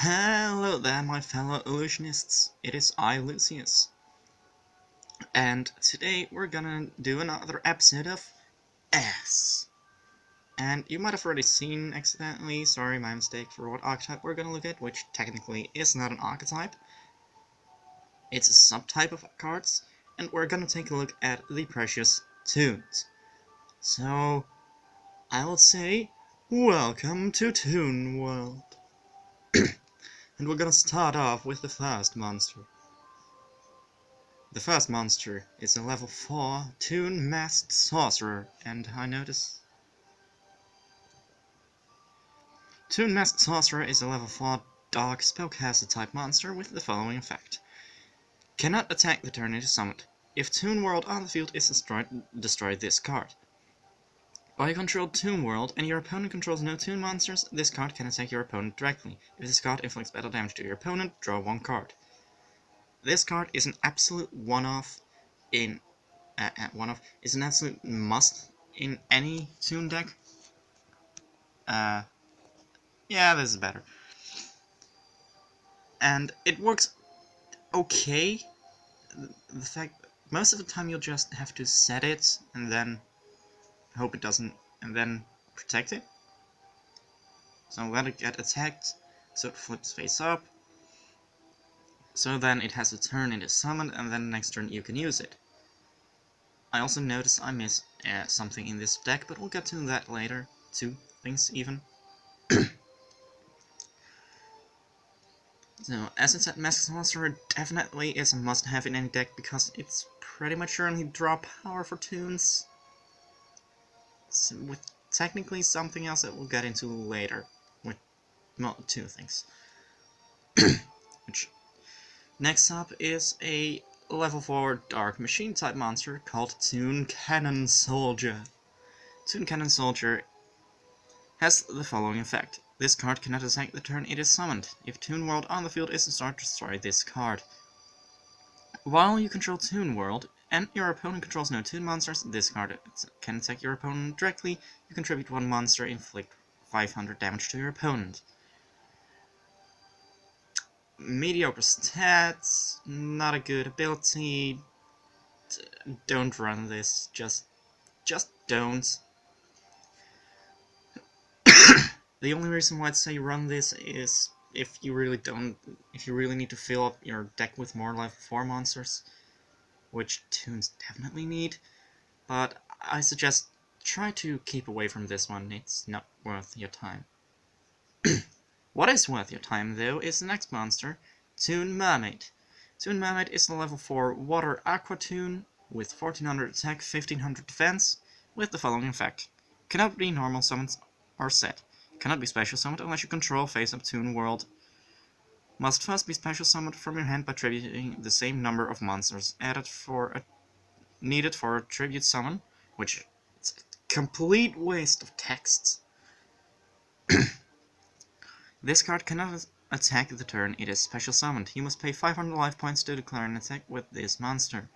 Hello there, my fellow illusionists. It is I, Lucius. And today we're gonna do another episode of A.S.S. And you might have already seen accidentally, sorry, my mistake, for what archetype we're gonna look at, which technically is not an archetype. It's a subtype of cards, and we're gonna take a look at the precious Toons. So, I will say, welcome to Toon World. And we're gonna start off with the first monster. The first monster is a level 4 Toon Masked Sorcerer, and I notice... Toon Masked Sorcerer is a level 4 Dark Spellcaster type monster with the following effect. Cannot attack the turn it is summoned. If Toon World on the field is destroyed, destroy this card. While you control Toon World and your opponent controls no Toon monsters, this card can attack your opponent directly. If this card inflicts battle damage to your opponent, draw one card. This card is an absolute one-off in is an absolute must in any Toon deck. Yeah, this is better. And it works okay. The fact most of the time you'll just have to set it and then hope it doesn't, and then protect it. So let it get attacked, so it flips face up. So then it has a turn it is summoned, and then next turn you can use it. I also notice I miss something in this deck, but we'll get to that later. Two things even. So, as I said, Masked Sorcerer definitely is a must-have in any deck because it's pretty much your only draw power for Toons. So, with technically something else that we'll get into later. With, well, two things. Which, next up is a level 4 Dark Machine type monster called Toon Cannon Soldier. Toon Cannon Soldier has the following effect. This card cannot attack the turn it is summoned. If Toon World on the field is destroyed, destroy this card. While you control Toon World and your opponent controls no Toon monsters, this card can attack your opponent directly. You contribute one monster, inflict 500 damage to your opponent. Mediocre stats, not a good ability. Don't run this. Just don't. The only reason why I'd say run this is if you really need to fill up your deck with more level 4 monsters, which Toons definitely need, but I suggest try to keep away from this one. It's not worth your time. What is worth your time, though, is the next monster, Toon Mermaid. Toon Mermaid is a level 4 Water Aqua Toon with 1400 attack, 1500 defense, with the following effect. Cannot be normal summoned or set. Cannot be special summoned unless you control face-up Toon World. Must first be special summoned from your hand by tributing the same number of monsters needed for a tribute summon, which is a complete waste of text. This card cannot attack the turn it is special summoned. You must pay 500 life points to declare an attack with this monster.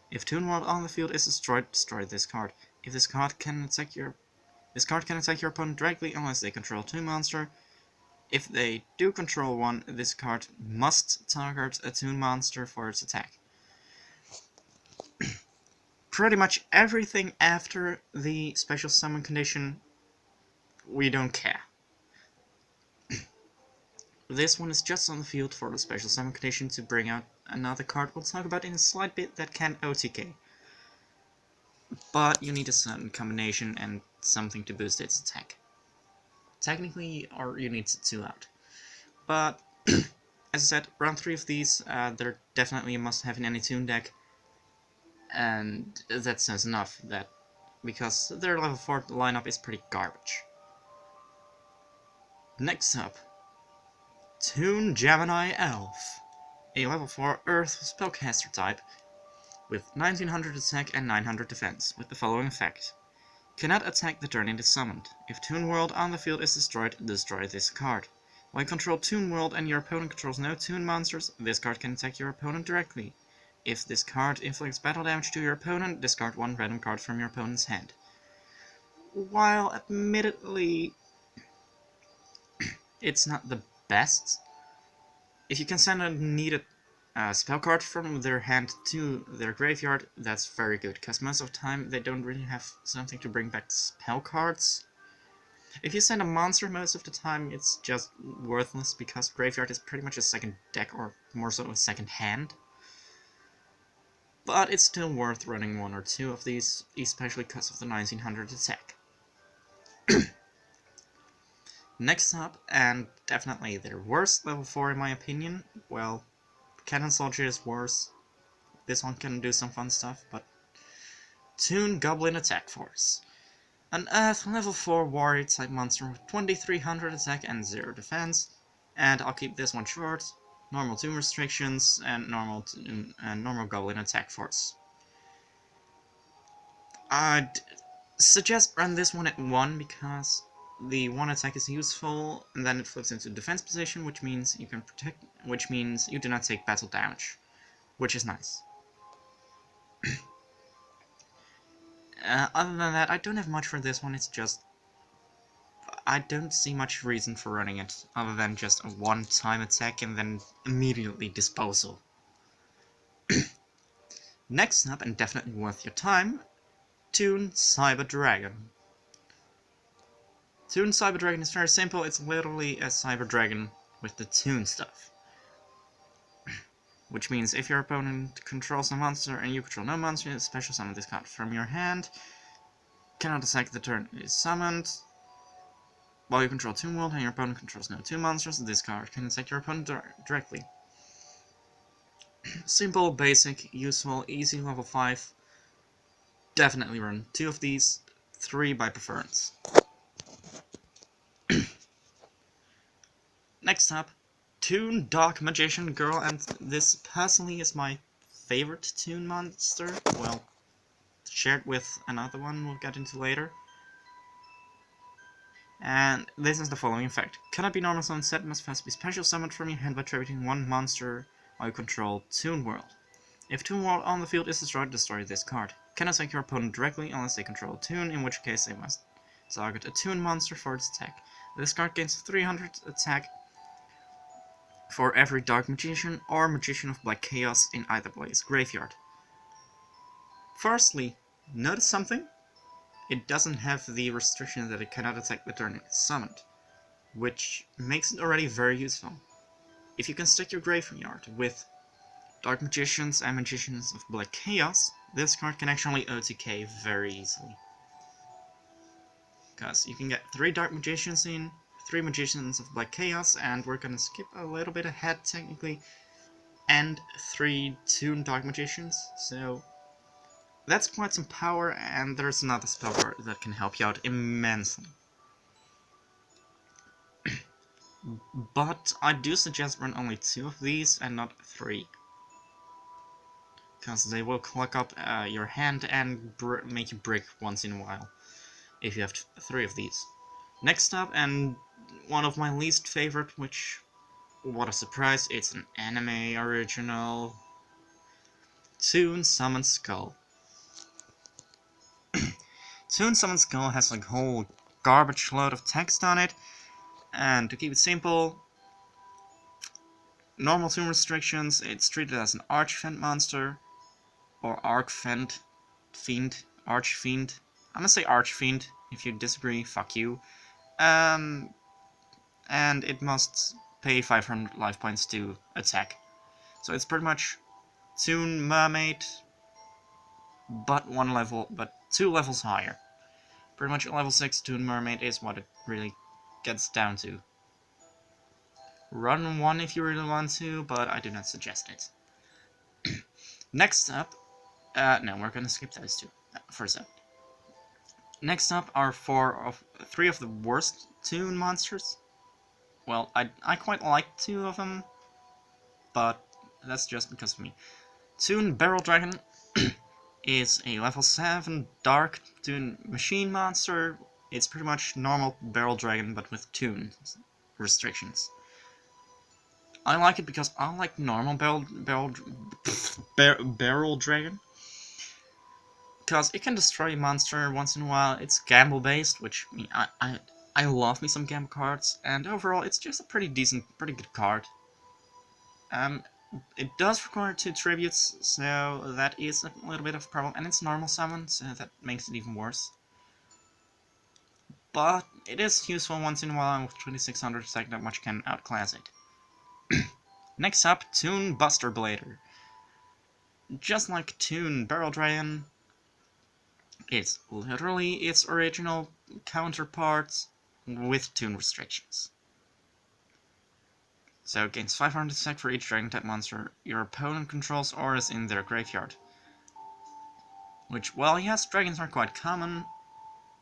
If Toon World on the field is destroyed, destroy this card. If this card can attack your opponent directly unless they control 2 monster. If they do control one, this card must target a Toon monster for its attack. Pretty much everything after the special summon condition, we don't care. This one is just on the field for the special summon condition to bring out another card we'll talk about in a slight bit that can OTK. But you need a certain combination and something to boost its attack. Technically, or you need 2 out. But, as I said, round 3 of these, they're definitely a must-have in any Toon deck. And that says enough, because their level 4 lineup is pretty garbage. Next up, Toon Gemini Elf, a level 4 Earth Spellcaster type, with 1900 attack and 900 defense, with the following effect. Cannot attack the turn it is summoned. If Toon World on the field is destroyed, destroy this card. While you control Toon World and your opponent controls no Toon monsters, this card can attack your opponent directly. If this card inflicts battle damage to your opponent, discard one random card from your opponent's hand. While admittedly it's not the best, If you can send a needed spell card from their hand to their graveyard, that's very good, because most of the time they don't really have something to bring back spell cards. If you send a monster most of the time, it's just worthless, because graveyard is pretty much a second deck, or more so a second hand. But it's still worth running one or two of these, especially because of the 1900 attack. Next up, and definitely their worst level 4 in my opinion, well, Cannon Soldier is worse. This one can do some fun stuff, but Toon Goblin Attack Force. An Earth level 4 warrior type monster with 2300 attack and 0 defense, and I'll keep this one short. Normal Toon restrictions and normal Goblin Attack Force. I'd suggest run this one at 1 because the 1 attack is useful, and then it flips into defense position, which means you can protect, which means you do not take battle damage, which is nice. Other than that, I don't have much for this one. It's just I don't see much reason for running it, other than just a one-time attack and then immediately disposal. Next up, and definitely worth your time, Toon Cyber Dragon. Toon Cyber Dragon is very simple. It's literally a Cyber Dragon with the Toon stuff. Which means if your opponent controls a monster and you control no monster, you special summon this card from your hand. Cannot attack the turn it is summoned. While you control Toon World and your opponent controls no Toon monsters, this card can attack your opponent directly. Simple, basic, useful, easy level 5. Definitely run 2 of these, 3 by preference. Next up, Toon Dark Magician Girl, and this personally is my favorite Toon monster, well, shared with another one we'll get into later. And this is the following effect. Cannot be normal summon set, must first be special summoned from your hand by trading 1 monster while you control Toon World. If Toon World on the field is destroyed, destroy this card. Cannot attack your opponent directly unless they control a Toon, in which case they must target a Toon monster for its attack. This card gains 300 attack for every Dark Magician or Magician of Black Chaos in either player's graveyard. Firstly, notice something? It doesn't have the restriction that it cannot attack the turn it is summoned, which makes it already very useful. If you can stack your graveyard with Dark Magicians and Magicians of Black Chaos, this card can actually OTK very easily. Because you can get 3 Dark Magicians in, 3 Magicians of Black Chaos, and we're gonna skip a little bit ahead technically, and 3 Toon Dark Magicians, so that's quite some power, and there's another spell card that can help you out immensely. But I do suggest run only 2 of these and not 3. Because they will clog up your hand and make you break once in a while, if you have 3 of these. Next up, and one of my least favorite, which, what a surprise, it's an anime original, Toon Summon Skull. Toon Summon Skull has a whole garbage load of text on it, and to keep it simple, normal Toon restrictions, it's treated as an Archfiend monster, or Archfiend, Archfiend. I'm gonna say Archfiend. If you disagree, fuck you. And it must pay 500 life points to attack. So it's pretty much Toon Mermaid, but 2 levels higher. Pretty much level 6 Toon Mermaid is what it really gets down to. Run 1 if you really want to, but I do not suggest it. Next up, no, we're gonna skip those 2 first up. Next up are 3 of the worst Toon monsters. Well, I quite like 2 of them, but that's just because of me. Toon Barrel Dragon is a level 7 Dark Toon Machine monster. It's pretty much normal Barrel Dragon, but with Toon restrictions. I like it because I like normal Barrel Dragon. Because it can destroy a monster once in a while. It's gamble based, which I love me some gamble cards, and overall it's just a pretty good card. It does require 2 tributes, so that is a little bit of a problem, and it's normal summon, so that makes it even worse. But it is useful once in a while, and with 2600 attack, not much can outclass it. Next up, Toon Buster Blader. Just like Toon Barrel Dragon, it's literally its original counterpart with Toon restrictions. So it gains 500 attack for each dragon type monster your opponent controls or is in their graveyard. Which, well, yes, dragons are quite common,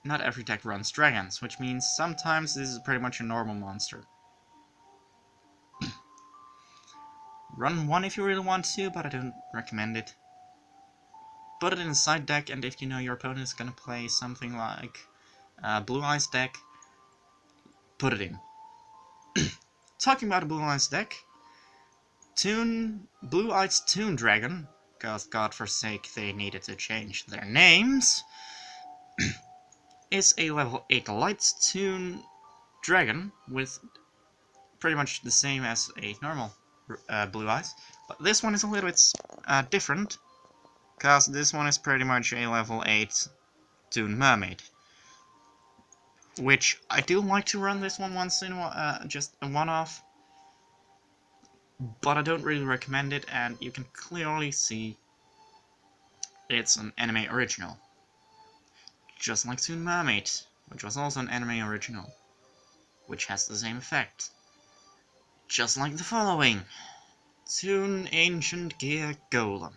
not every deck runs dragons, which means sometimes this is pretty much a normal monster. Run one if you really want to, but I don't recommend it. Put it in a side deck, and if you know your opponent is gonna play something like Blue Eyes deck, put it in. Talking about a Blue Eyes deck, Blue Eyes Toon Dragon, because god forsake they needed to change their names, is a level 8 light Toon Dragon with pretty much the same as a normal Blue Eyes, but this one is a little bit different, because this one is pretty much a level 8 Toon Mermaid. Which I do like to run this one once in a while, just a one-off, but I don't really recommend it, and you can clearly see it's an anime original. Just like Toon Mermaid, which was also an anime original, which has the same effect. Just like the following, Toon Ancient Gear Golem.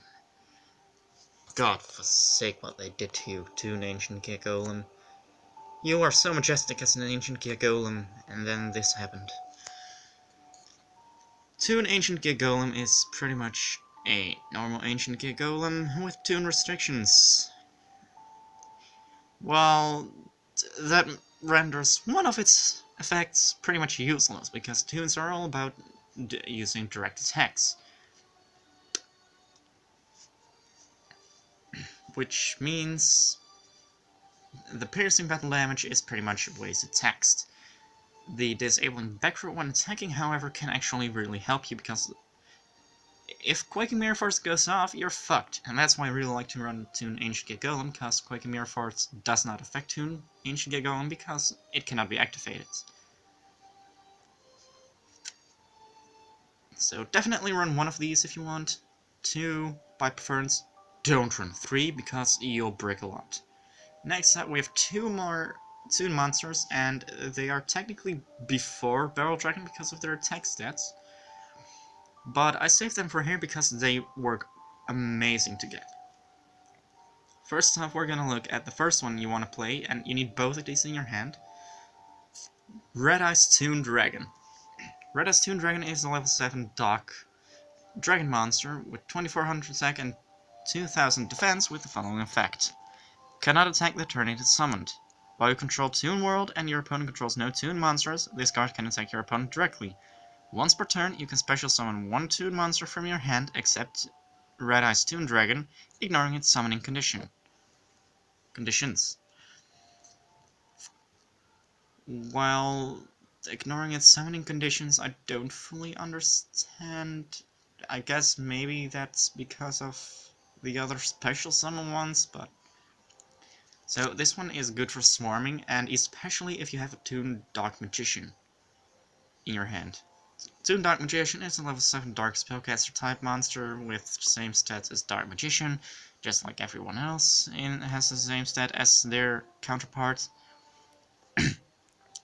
God forsake what they did to you, Toon Ancient Gear Golem. You are so majestic as an Ancient Gear Golem, and then this happened. Toon Ancient Gear Golem is pretty much a normal Ancient Gear Golem with Toon restrictions. Well, that renders one of its effects pretty much useless, because Toons are all about using direct attacks. Which means the piercing battle damage is pretty much wasted text. The disabling backroot when attacking, however, can actually really help you, because if Quaking Mirror Force goes off, you're fucked. And that's why I really like to run Toon Ancient Gear Golem, because Quaking Mirror Force does not affect Toon Ancient Gear Golem, because it cannot be activated. So definitely run one of these if you want. 2, by preference. Don't run 3, because you'll brick a lot. Next up, we have 2 more Toon monsters, and they are technically before Barrel Dragon because of their attack stats. But I saved them for here because they work amazing to get. First off, we're gonna look at the first one you want to play, and you need both of these in your hand. Red Eyes Toon Dragon. Red Eyes Toon Dragon is a level 7 Dark Dragon monster with 2400 attack and 2000 defense with the following effect. Cannot attack the turn it is summoned. While you control Toon World and your opponent controls no Toon monsters, this card can attack your opponent directly. Once per turn, you can special summon 1 Toon monster from your hand except Red Eyes Toon Dragon, ignoring its summoning conditions. While ignoring its summoning conditions, I don't fully understand. I guess maybe that's because of the other special summon ones, but... So this one is good for swarming, and especially if you have a Toon Dark Magician in your hand. Toon Dark Magician is a level 7 Dark Spellcaster type monster with the same stats as Dark Magician, just like everyone else has the same stat as their counterpart,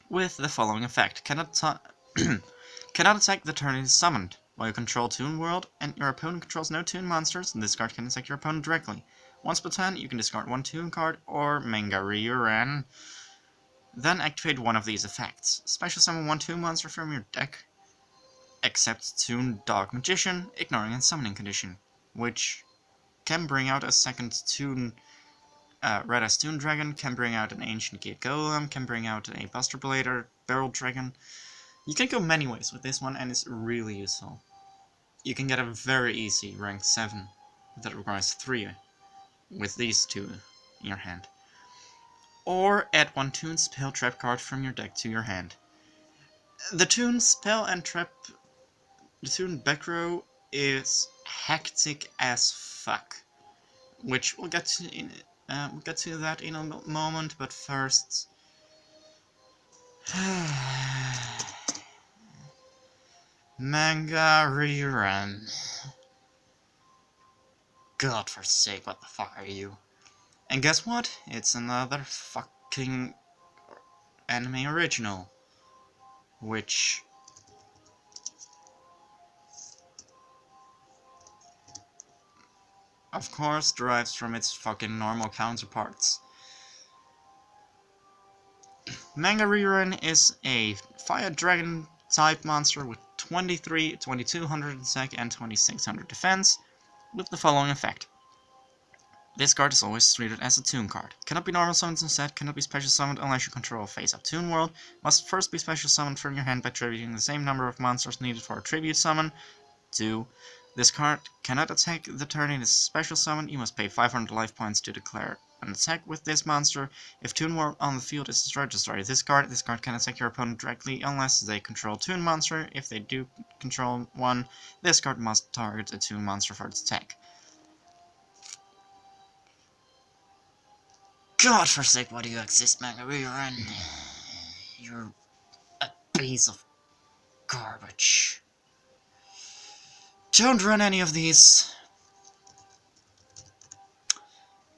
with the following effect. Cannot attack the turn it is summoned. While you control Toon World and your opponent controls no Toon monsters, this card can attack your opponent directly. Once per turn, you can discard 1 Toon card or Mangariuran. Then activate one of these effects. Special summon 1 Toon monster from your deck, except Toon Dark Magician, ignoring its summoning condition, which can bring out a second Toon Red Eyes Toon Dragon, can bring out an Ancient Gear Golem, can bring out a Buster Blader, Barrel Dragon. You can go many ways with this one, and it's really useful. You can get a very easy rank 7 that requires 3 with these 2 in your hand. Or add 1 Toon Spell Trap card from your deck to your hand. The Toon Spell and Trap the Toon back row is hectic as fuck, which we'll get to that in a moment. But first, manga rerun. God forsake, what the fuck are you? And guess what? It's another fucking anime original, which of course derives from its fucking normal counterparts. Manga Rerun is a fire dragon type monster with 2200 attack and 2600 defense, with the following effect. This card is always treated as a Toon card. Cannot be normal summoned instead, cannot be special summoned unless you control a face-up Toon world, must first be special summoned from your hand by tributing the same number of monsters needed for a tribute summon. 2. This card cannot attack the turn it is special summoned, you must pay 500 life points to declare an attack with this monster. If Toon world on the field is destroyed, destroy this card. This card can attack your opponent directly unless they control a Toon monster. If they do control one, this card must target a Toon monster for its attack. God forsake, why do you exist, Manga Rerun? You're a piece of garbage. Don't run any of these.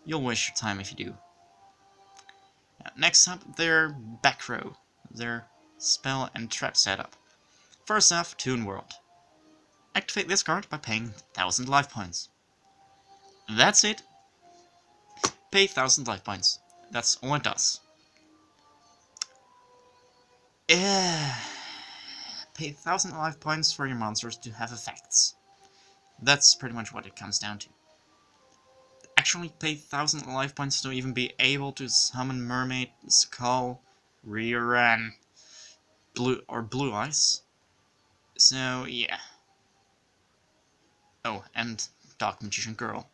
You'll waste your time if you do. Now, next up, their back row, their spell and trap setup. First off, Toon World. Activate this card by paying 1000 life points. That's it. Pay 1000 life points. That's all it does. Pay 1000 life points for your monsters to have effects. That's pretty much what it comes down to. Actually pay 1000 life points to even be able to summon Mermaid, Skull, Rerun, Blue Eyes. So yeah. Oh, and Dark Magician Girl.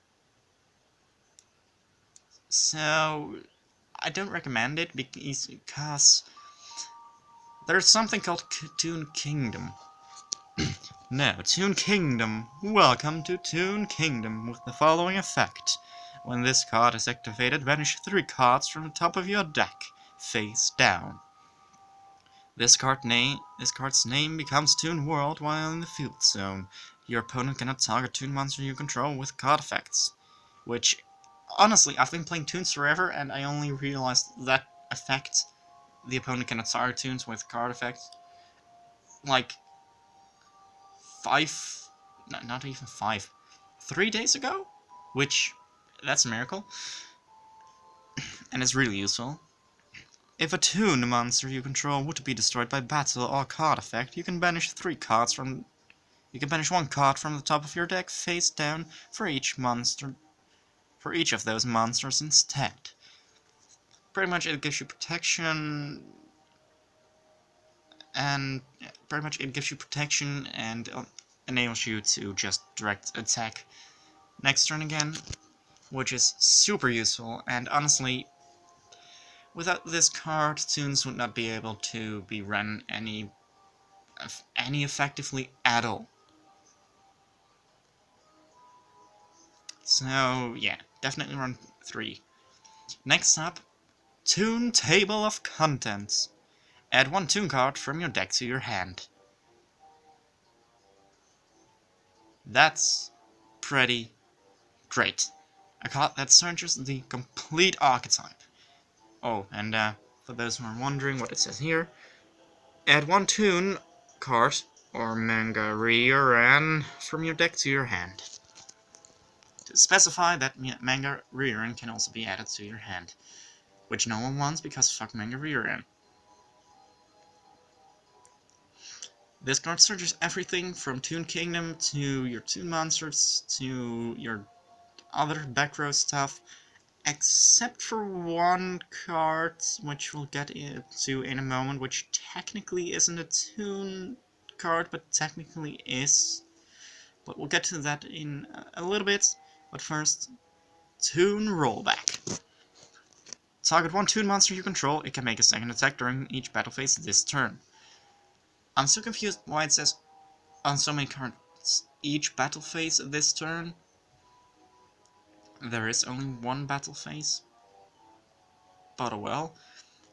So I don't recommend it because there's something called Toon Kingdom. Now, Toon Kingdom. Welcome to Toon Kingdom with the following effect. When this card is activated, banish 3 cards from the top of your deck, face down. This card's name becomes Toon World while in the field zone. Your opponent cannot target Toon monster you control with card effects. Which, honestly, I've been playing Toons forever and I only realized that effect, the opponent cannot target Toons with card effects, like 3 days ago? Which, that's a miracle. And it's really useful. If a Toon monster you control would be destroyed by battle or card effect, you can banish 1 card from the top of your deck face down for each of those monsters instead. Pretty much it gives you protection and enables you to just direct attack next turn again, which is super useful. And honestly, without this card, Toons would not be able to be run any effectively at all. So yeah, definitely run 3. Next up, Toon Table of Contents. Add 1 Toon card from your deck to your hand. That's pretty great. A card that searches the complete archetype. Oh, and for those who are wondering what it says here, add 1 Toon card or Manga Rerun from your deck to your hand. To specify that Manga Rerun can also be added to your hand, which no one wants because fuck Manga Rerun. This card searches everything from Toon Kingdom to your Toon monsters to your other back row stuff, except for 1 card, which we'll get into in a moment, which technically isn't a Toon card, but technically is. But we'll get to that in a little bit. But first, Toon Rollback. Target 1 Toon monster you control, it can make a second attack during each battle phase this turn. I'm so confused why it says on so many cards each battle phase this turn. There is only one battle phase, but oh well.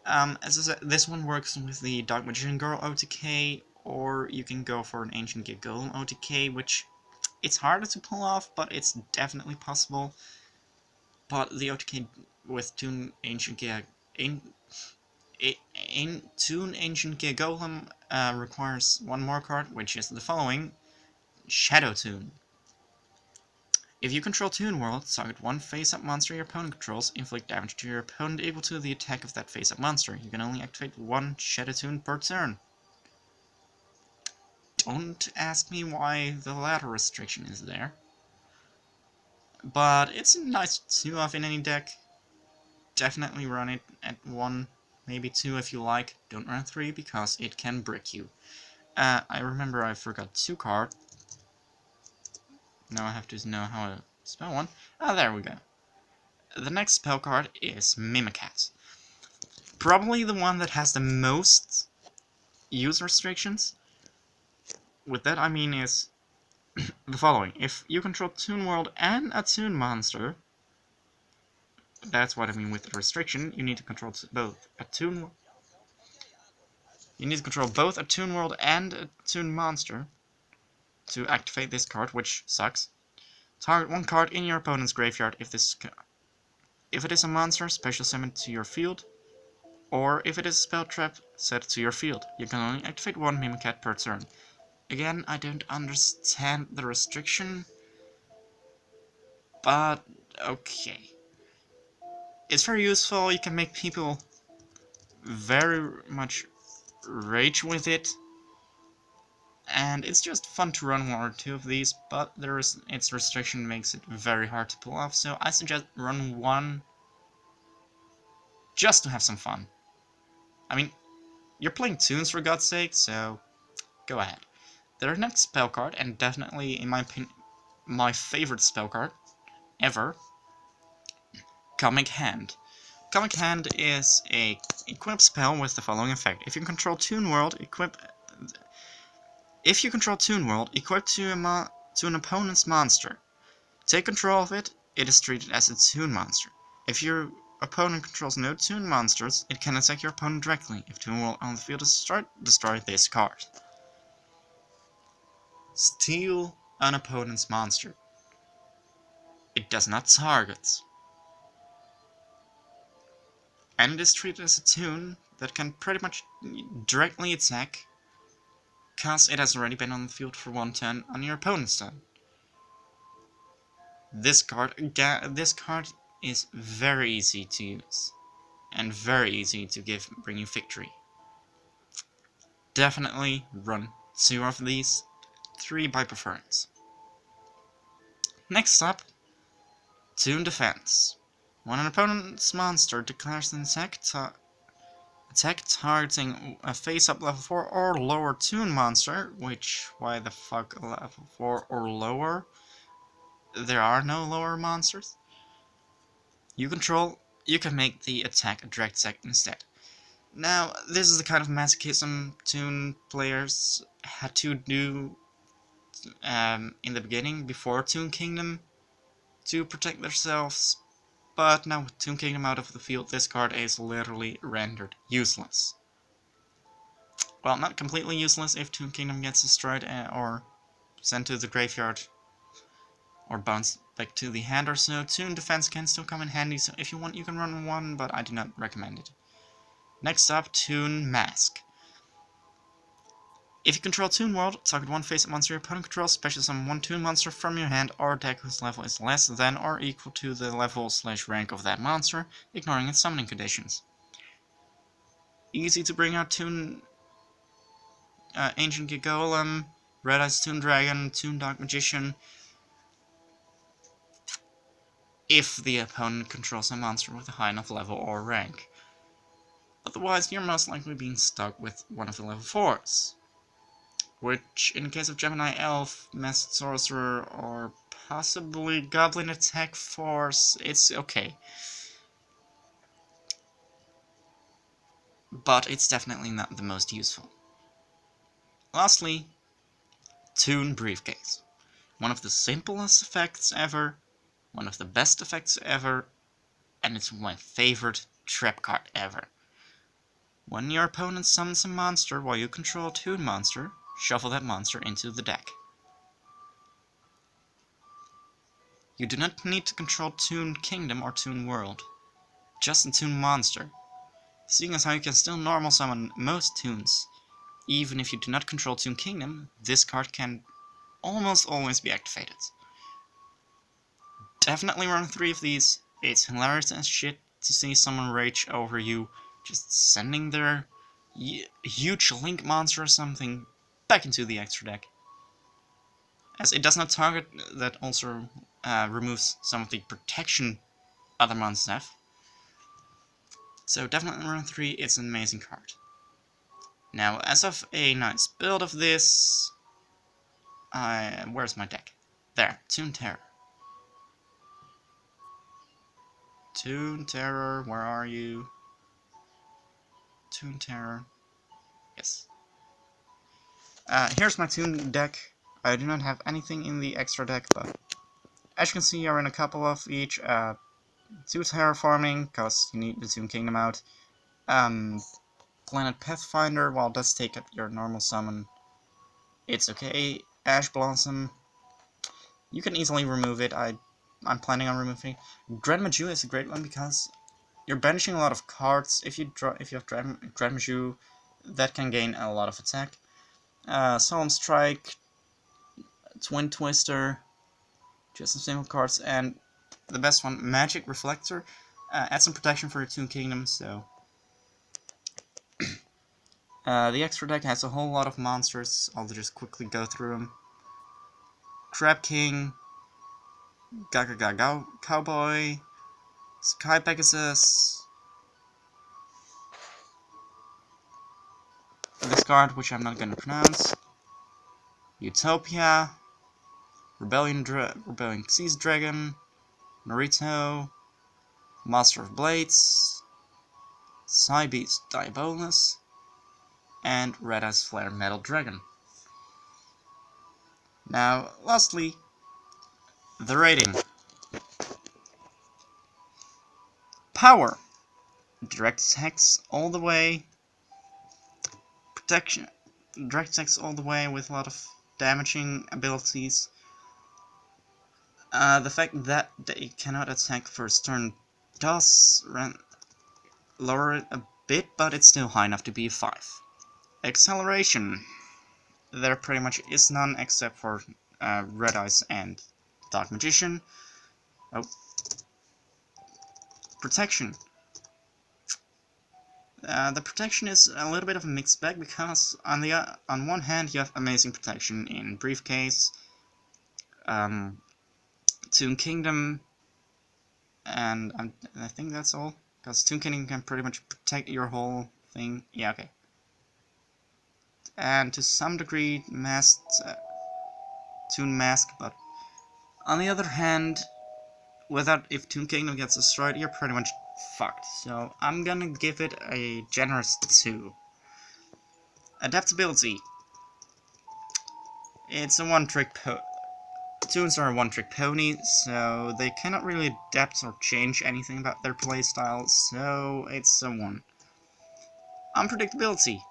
As I said, this one works with the Dark Magician Girl OTK, or you can go for an Ancient Gear Golem OTK, which it's harder to pull off, but it's definitely possible. But the OTK with Toon Ancient Gear Toon Ancient Gear Golem requires one more card, which is the following: Shadow Toon. If you control Toon World, target one face-up monster your opponent controls, inflict damage to your opponent equal to the attack of that face-up monster. You can only activate one Shadow Toon per turn. Don't ask me why the latter restriction is there, but it's a nice 2-off in any deck. Definitely run it at 1, maybe 2 if you like. Don't run 3 because it can brick you. I remember I forgot 2 cards. Now I have to know how to spell one. Ah, there we go. The next spell card is Mimicat. Probably the one that has the most use restrictions. With that I mean is the following. If you control Toon World and a Toon monster, that's what I mean with the restriction, you need to control both a Toon World and a Toon monster to activate this card, which sucks. Target one card in your opponent's graveyard if it is a monster, special summon to your field, or if it is a spell trap, set it to your field. You can only activate one Mimicat per turn. Again, I don't understand the restriction, but okay. It's very useful, you can make people very much rage with it, and it's just fun to run 1 or 2 of these, but its restriction makes it very hard to pull off, so I suggest run 1 just to have some fun. I mean, you're playing Toons for God's sake, so go ahead. Their next spell card, and definitely in my opinion my favorite spell card ever, Comic Hand. Comic Hand is a equip spell with the following effect. If you control Toon World, equip to an opponent's monster. Take control of it, it is treated as a Toon monster. If your opponent controls no Toon monsters, it can attack your opponent directly. If Toon World on the field is destroyed, destroy this card. Steal an opponent's monster. It does not target. And it is treated as a Toon that can pretty much directly attack, because it has already been on the field for 1 turn on your opponent's turn. This card is very easy to use, and very easy to bring you victory. Definitely run 2 of these, 3 by preference. Next up, Toon Defense. When an opponent's monster declares an attack targeting a face-up level 4 or lower Toon monster, which, why the fuck a level 4 or lower? There are no lower monsters you control, you can make the attack a direct attack instead. Now, this is the kind of masochism Toon players had to do in the beginning, before Toon Kingdom, to protect themselves, but now with Toon Kingdom out of the field, this card is literally rendered useless. Well, not completely useless if Toon Kingdom gets destroyed or sent to the graveyard, or bounced back to the hand or so. Toon Defense can still come in handy, so if you want you can run 1, but I do not recommend it. Next up, Toon Mask. If you control Toon World, target one face-up monster your opponent controls, special summon 1 Toon monster from your hand or deck whose level is less than or equal to the level/rank of that monster, ignoring its summoning conditions. Easy to bring out Toon Ancient Gear Golem, Red Eyes Toon Dragon, Toon Dark Magician, if the opponent controls a monster with a high enough level or rank. Otherwise, you're most likely being stuck with one of the level 4s. Which, in the case of Gemini Elf, Masked Sorcerer, or possibly Goblin Attack Force, it's okay. But it's definitely not the most useful. Lastly, Toon Briefcase. One of the simplest effects ever, one of the best effects ever, and it's my favorite trap card ever. When your opponent summons a monster while you control a Toon monster, shuffle that monster into the deck. You do not need to control Toon Kingdom or Toon World, just a Toon monster. Seeing as how you can still normal summon most Toons, even if you do not control Toon Kingdom, this card can almost always be activated. Definitely run 3 of these. It's hilarious as shit to see someone rage over you just sending their huge Link monster or something back into the extra deck. As it does not target, that also removes some of the protection other monsters have. So definitely run 3, it's an amazing card. Now, as of a nice build of this, where's my deck? There, Toon Terror. Toon Terror, where are you? Toon Terror. Yes. Here's my Toon deck. I do not have anything in the extra deck, but as you can see, I run a couple of each. 2 Terraforming, because you need the Toon Kingdom out. Planet Pathfinder, while it does take up your normal summon, it's okay. Ash Blossom, you can easily remove it. I'm planning on removing. Dread Maju is a great one because you're banishing a lot of cards. If you have Dread Maju, that can gain a lot of attack. Solemn Strike, Twin Twister, just some simple cards, and the best one, Magic Reflector. Add some protection for your Toon Kingdom, so... the extra deck has a whole lot of monsters. I'll just quickly go through them. Crab King, Gaga Gaga Cowboy, Sky Pegasus, this card, which I'm not going to pronounce, Utopia, Rebellion Seas Dragon, Naruto, Master of Blades, Psybeast Diabolus, and Red Eyes Flare Metal Dragon. Now, lastly, the rating. Power. Direct attacks all the way. Protection. Direct attacks all the way with a lot of damaging abilities. The fact that they cannot attack first turn does lower it a bit, but it's still high enough to be a 5. Acceleration. There pretty much is none except for Red Eyes and Dark Magician. Oh. Protection. The protection is a little bit of a mixed bag because on one hand you have amazing protection in Briefcase, Toon Kingdom, and I think that's all. Because Toon Kingdom can pretty much protect your whole thing. Yeah, okay. And to some degree, Toon Mask, but on the other hand, if Toon Kingdom gets destroyed, you're pretty much fucked. So I'm gonna give it a generous 2. Adaptability. It's a one-trick Toons are a one-trick pony, so they cannot really adapt or change anything about their playstyle, so it's a 1. Unpredictability.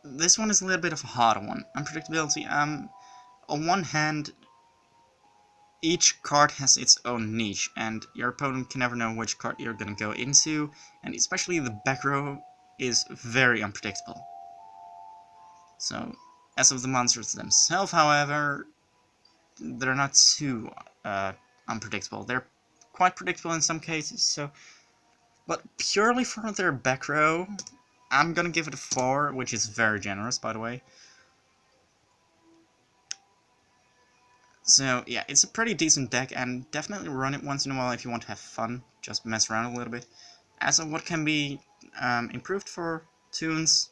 This one is a little bit of a hard one. Unpredictability, on one hand, each card has its own niche, and your opponent can never know which card you're gonna go into, and especially the back row is very unpredictable. So, as of the monsters themselves, however, they're not too unpredictable. They're quite predictable in some cases, so... But purely for their back row, I'm gonna give it a 4, which is very generous, by the way. So, yeah, it's a pretty decent deck, and definitely run it once in a while if you want to have fun. Just mess around a little bit. As of what can be improved for Toons,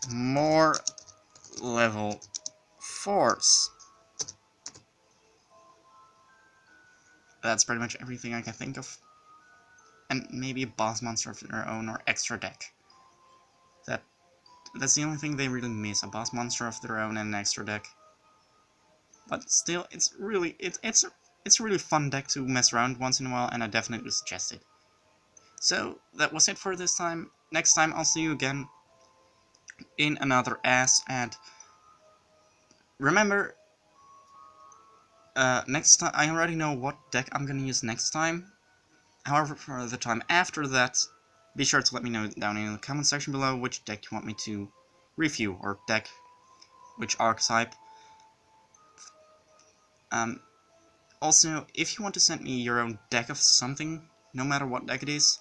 more level 4s. That's pretty much everything I can think of. And maybe a boss monster of their own or extra deck. So, That's the only thing they really miss, a boss monster of their own and an extra deck. But still, it's a really fun deck to mess around once in a while, and I definitely suggest it. So, that was it for this time. Next time I'll see you again in another A.S.S. ad. Remember, next time, I already know what deck I'm gonna use next time. However, for the time after that, be sure to let me know down in the comment section below which deck you want me to review, or deck, which archetype. Also, if you want to send me your own deck of something, no matter what deck it is,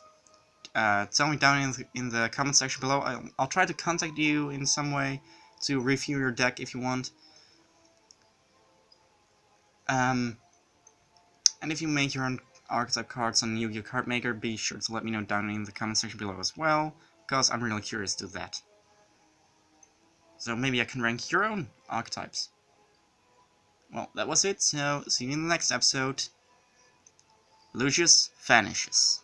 tell me down in the comment section below. I'll try to contact you in some way to review your deck if you want. And if you make your own archetype cards on Yu-Gi-Oh! Card Maker, be sure to let me know down in the comment section below as well, because I'm really curious to that. So maybe I can rank your own archetypes. Well, that was it, so see you in the next episode. Lucius vanishes.